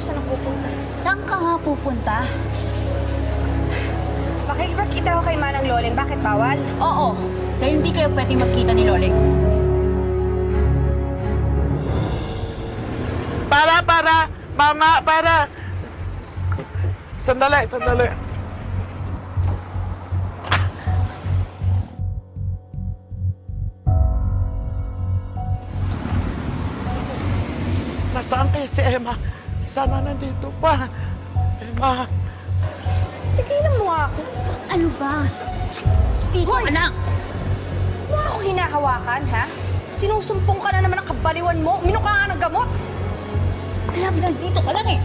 saan ako pupunta. Saan ka nga pupunta? Makikipagkita ko kay Manang Loleng. Bakit bawal? Oo, kaya hindi kayo pwedeng magkita ni Loleng. Para! Mama, para! Sandali. Nasaan kaya si Emma? Sana nandito pa. Emma. Sigilan mo nga ako. Ano ba? Dito Hoy! anak! Mo ako hinahawakan, ha? Sinusumpong ka na naman ang kabaliwan mo. Uminom ka nga ng gamot. Alam na, dito ka lang eh!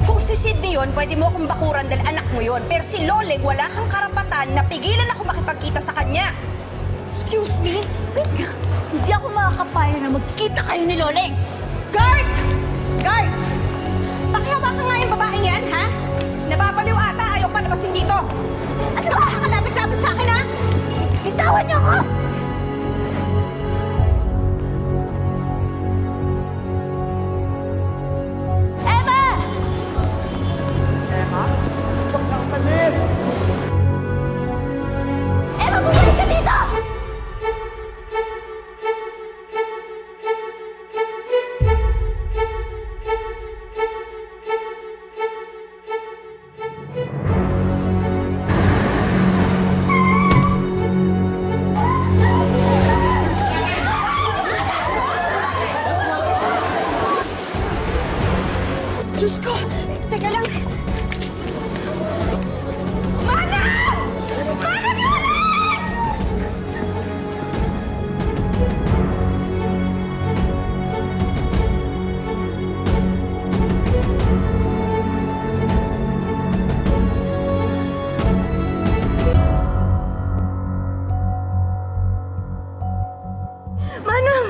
Kung si Sydney yun, pwede mo akong bakuran dahil anak mo yun. Pero si Loleng, wala kang karapatan na pigilan ako makipagkita sa kanya. Excuse me? Wait nga, hindi ako makakapaya na magkita kayo ni Loleng! Guard! Guard! Pakihawakan nga yung babaeng yan, ha? Nababaliw ata, ayaw pa nabasin dito. Ano ba? Kalapit-lapit sa akin, ha? Bitawan niyo ako! Emma! Emma? Huwag kang malis! Emma, bumalik ka dito! Diyos ko! Teka lang! Manang! Manang Loleng! Manang!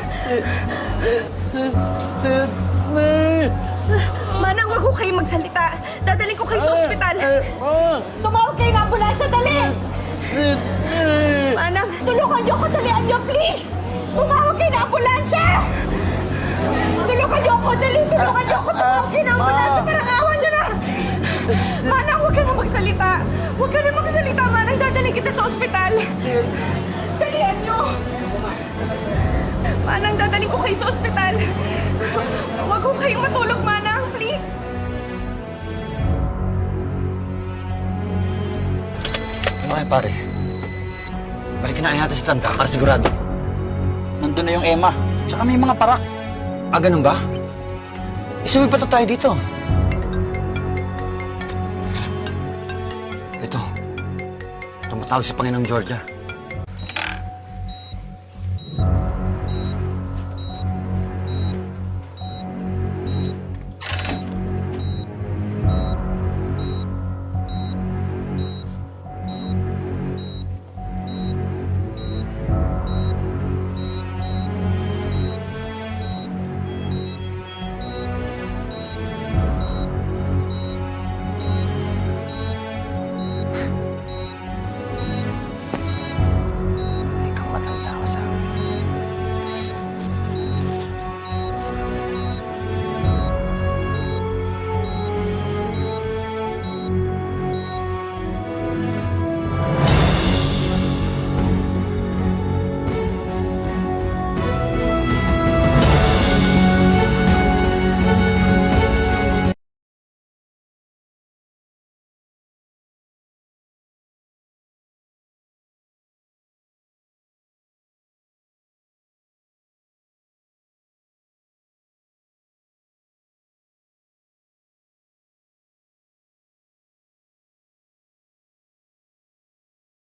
Manang, wag ko kayo magsalita. Dadaling ko kayo sa ospital. Tumawag kayo ng ambulansya, dali! Manang, tulungan niyo ako, dalian niyo, please! Tumawag kayo ng ambulansya! Tulungan niyo ako, dali! Tulungan niyo ako, tumawag kayo ng ambulansya! Parang awan niyo na! Manang, huwag ka na magsalita! Huwag ka na magsalita, Manang! Dadaling kita sa ospital! Dalian niyo! Manang, dadaling ko kayo sa ospital! Huwag ko kayong matulog, Manang! Please! Okay, pare. Balikin na natin si Tanta para sigurado. Nandun na yung Emma. Tsaka may mga parak. Ah, ganun ba? Isuwi pa tayo dito. Ito. Tumatawag si Panginoong Georgia.